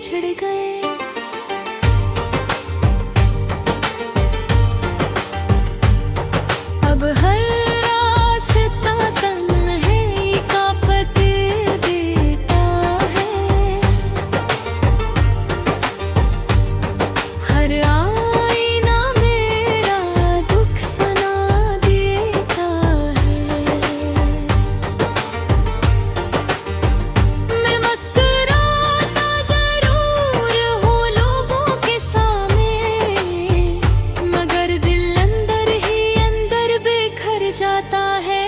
बिछड़ गए। अब हर रास्ता तन्हाई का पथ देता है। हर आईना मेरा दुख सुना देता है। मैं मुस्कुराता जरूर हूँ लोगों के सामने, मगर दिल अंदर ही अंदर बिखर जाता है।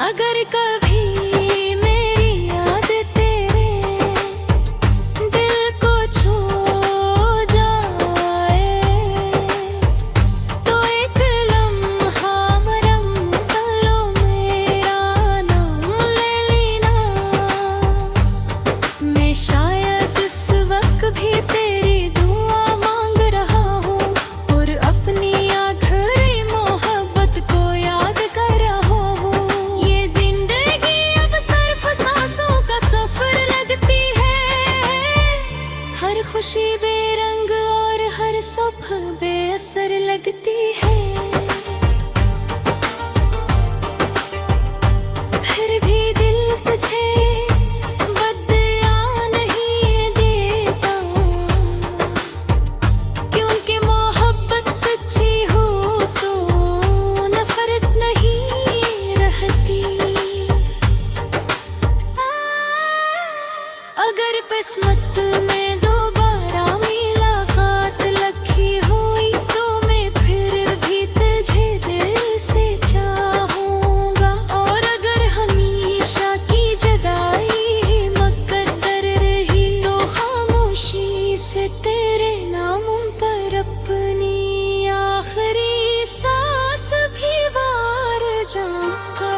अगर कभी मेरी याद तेरे दिल को छू जाए, तो एक लम्हा मरम लो मेरा नाम ले लेना। मैं शायद इस वक्त भी तेरी दुआ मांग रहा हूँ, और अपनी आखिरी मोहब्बत को याद कर रहा हूँ। ये जिंदगी अब सिर्फ सांसों का सफर लगती है। हर खुशी बेरंग और हर सुबह बेअसर लगती है। फिर भी दिल तुझे बदया नहीं देता, क्योंकि मोहब्बत सच्ची हो तो नफरत नहीं रहती। अगर किस्मत में दोबारा मुलाकात लिखी हुई, तो मैं फिर भी तुझे दिल से चाहूंगा। और अगर हमेशा की जुदाई ही मुकद्दर रही, तो खामोशी से तेरे नामों पर अपनी आखिरी सांस भी वार जाऊंगा।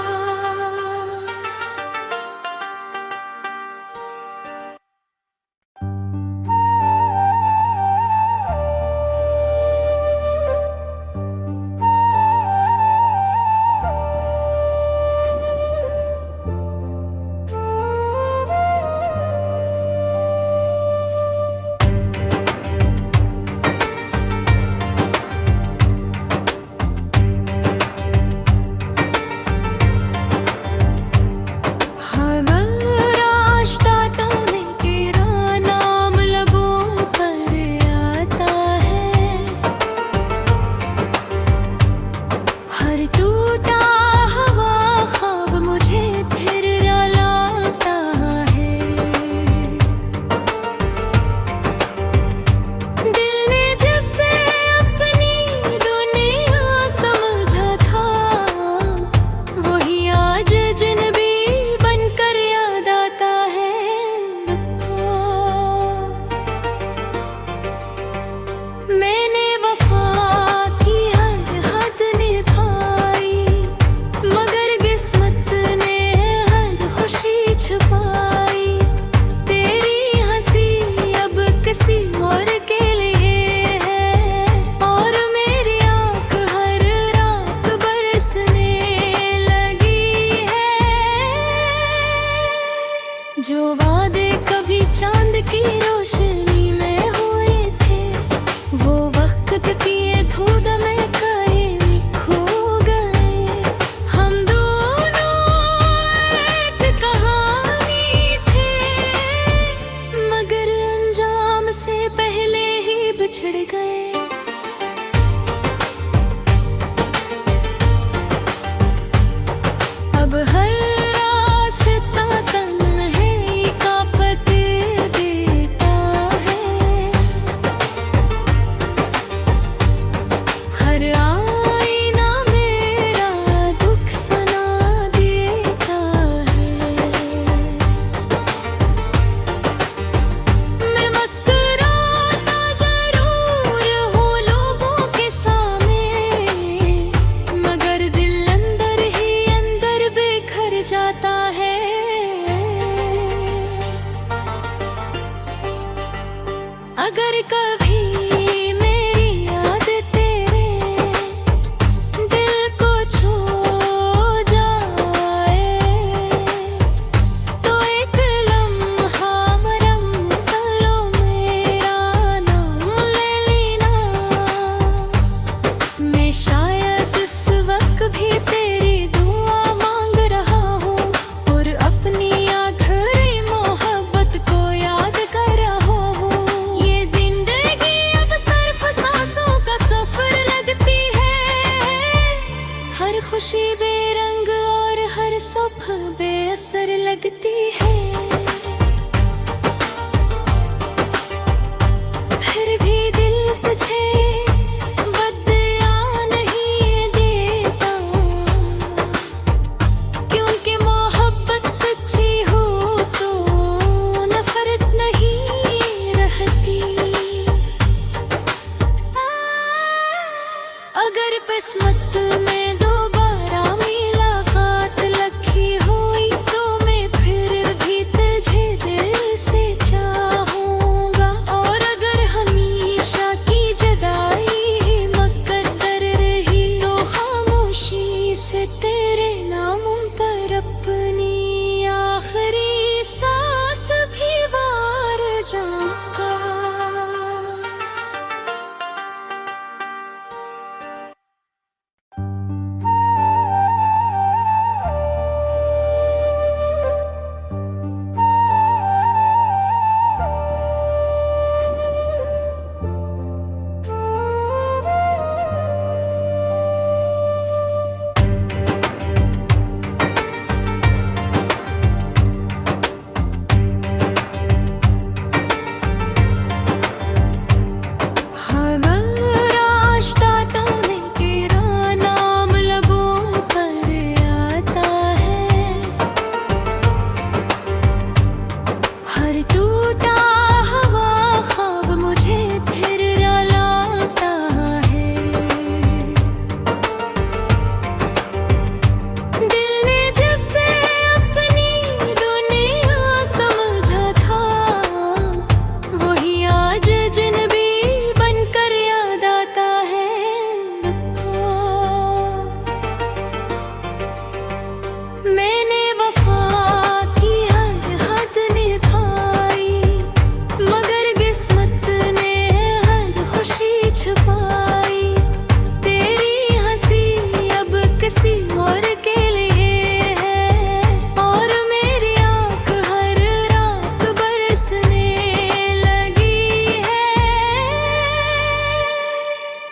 जो वादे कभी चांद की रोशनी में हुए थे, वो वक्त की धुंध में कहीं खो गए। हम दोनों एक कहानी थे, मगर अंजाम से पहले ही बिछड़ गए। अब हर रास्ता तन्हाई खुशी बेरंग और हर सुबह बेअसर लगती है। फिर भी दिल तुझे बदला नहीं देता, क्योंकि मोहब्बत सच्ची हो तो नफरत नहीं रहती। अगर किस्मत में दोबारा मुलाकात लिखी हुई तो मैं फिर भी तुझे दिल से चाहूंगा। और अगर हमेशा की जुदाई ही मुकद्दर रही तो खामोशी से तेरे नाम पर अपनी आखिरी सांस भी वार जाऊंगा।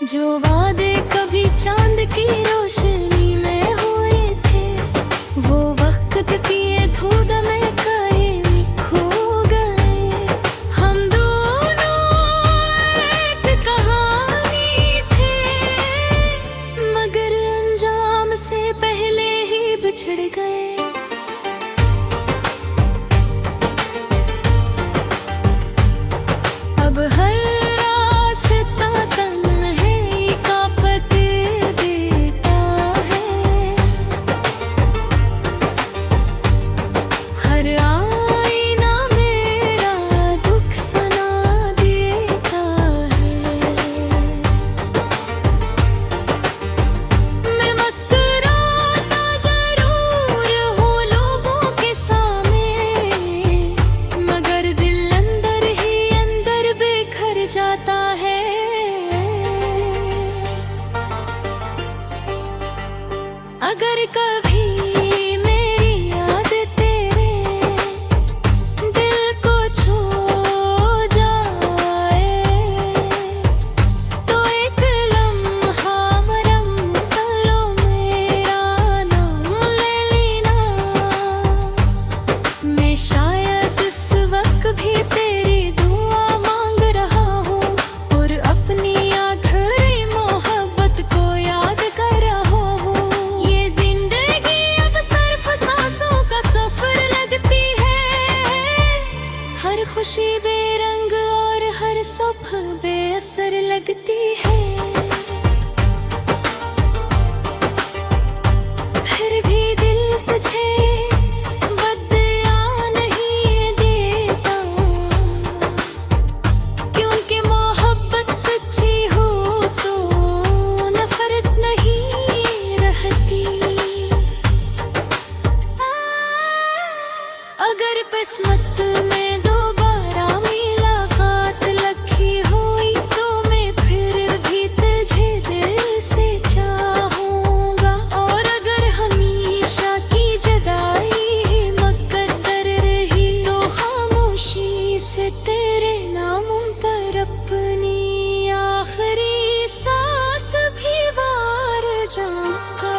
जो वादे कभी चांद की रोशनी में हुए थे, वो वक्त की धुंध में कहीं खो गए। हम दोनों एक कहानी थे, मगर अंजाम से पहले ही बिछड़ गए। अब हर जाता है। अगर कभी मेरी याद तेरे दिल को छू जाए तो एक लम्हा मरम कर लो, मेरा नाम ले लेना। मैं शायद इस वक्त भी तेरी दुआ मांग रहा हूँ और अपनी आखिरी मोहब्बत को याद कर रहा हूँ। ये जिंदगी अब सिर्फ सांसों का सफर लगती है। हर खुशी बेरंग और हर सुबह बेअसर लगती है। फिर भी दिल तुझे बदला नहीं देता, क्योंकि मोहब्बत सच्ची हो तो नफरत नहीं रहती। अगर किस्मत में दोबारा मुलाकात लिखी हुई तो मैं फिर भी तुझे दिल से चाहूंगा। और अगर हमेशा की जुदाई ही मुकद्दर रही तो खामोशी से तेरे नाम पर अपनी आखिरी सांस भी वार जाऊंगा।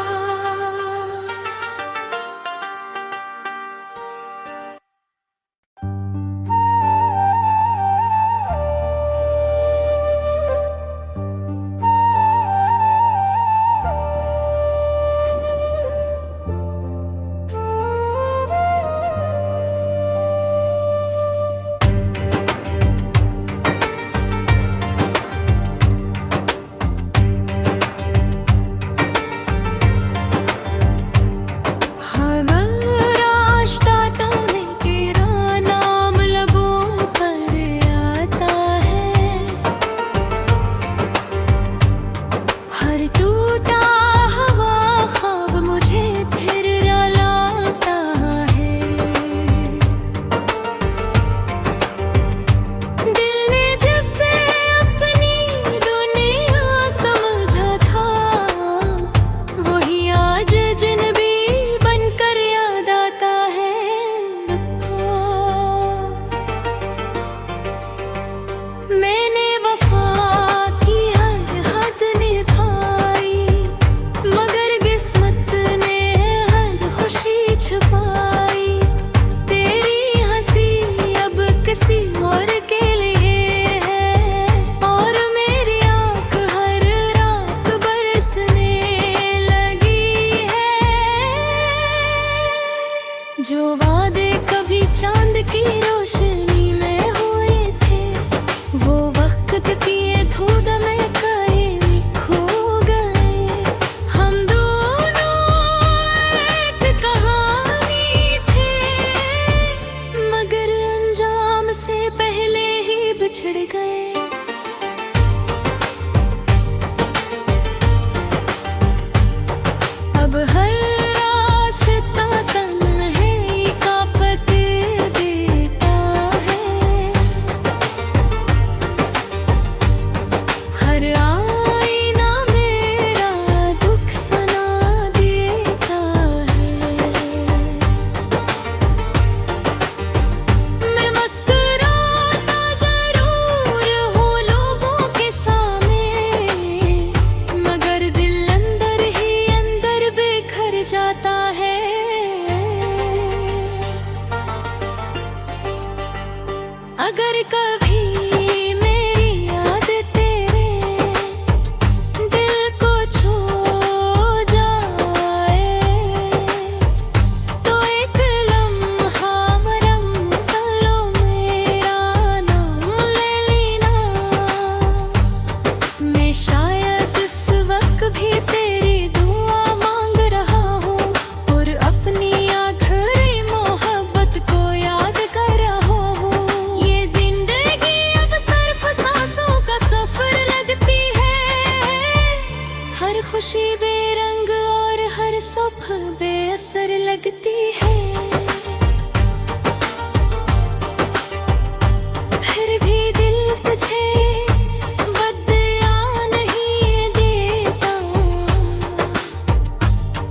जो वादे कभी चांद की रोशनी में हुए थे, वो वक्त की धुंध में कहीं खो गए। हम दोनों एक कहानी थे, मगर अंजाम से पहले ही बिछड़ गए। अब हर रास्ता तन्हाई का पथ देता है, हर आईना मेरा दुख सुना देता है। मैं मुस्कुराता जरूर हूँ लोगों के सामने, मगर दिल अंदर ही अंदर बिखर जाता है। अगर कभी मेरी याद तेरे दिल को छू जाए, तो एक लम्हा मरम कर लो, मेरा नाम ले लेना। मैं शायद इस वक्त भी तेरी दुआ मांग रहा हूँ, और अपनी आखिरी मोहब्बत को याद कर रहा हूँ। ये जिंदगी अब सिर्फ सांसों का सफर लगती है, हर खुशी बेरंग और हर सुबह बेअसर लगती है। फिर भी दिल तुझे बदला नहीं देता,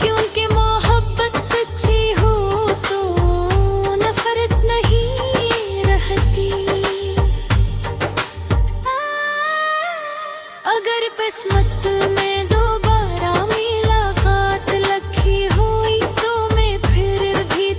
क्योंकि मोहब्बत सच्ची हो तो नफरत नहीं रहती। अगर किस्मत में दोबारा मुलाकात लिखी हुई, तो मैं फिर भी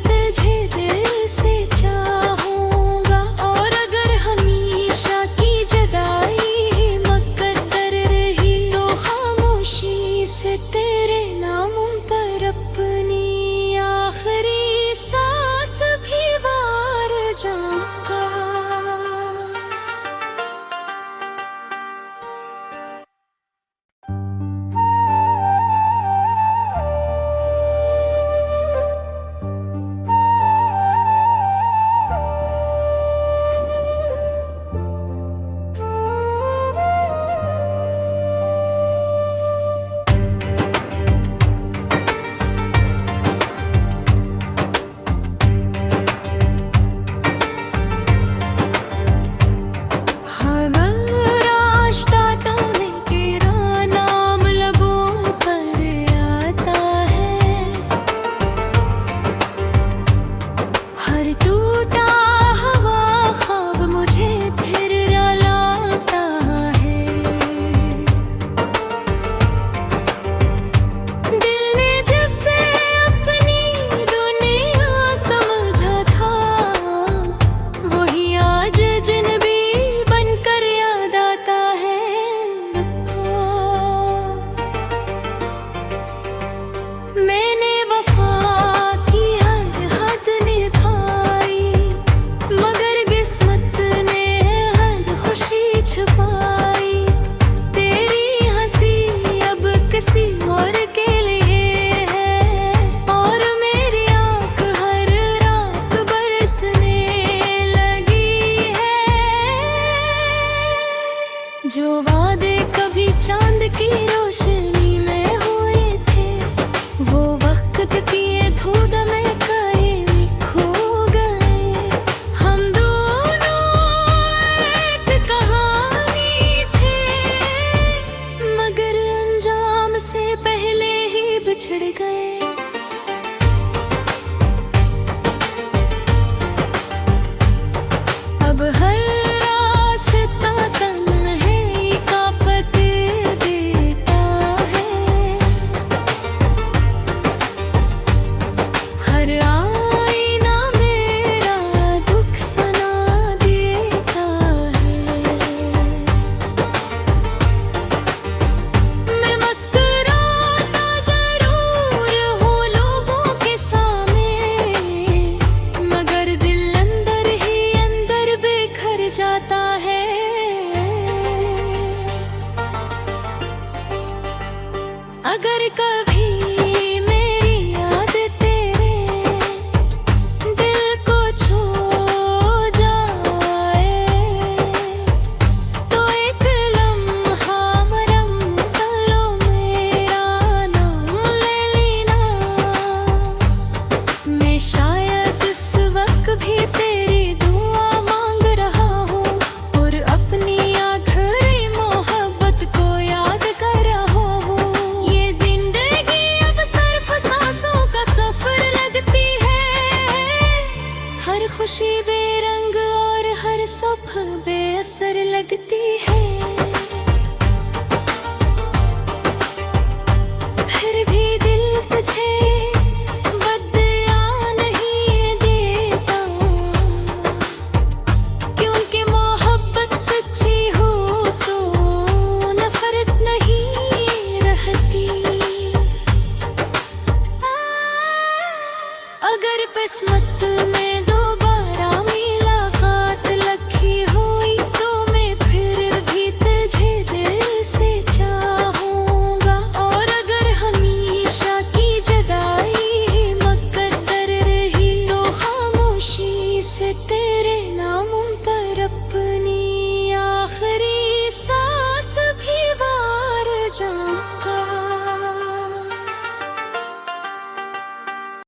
खुशी बेरंग और हर सुबह बेअसर लगती है। फिर भी दिल तुझे बदला नहीं देता, क्योंकि मोहब्बत सच्ची हो तो नफरत नहीं रहती। अगर किस्मत में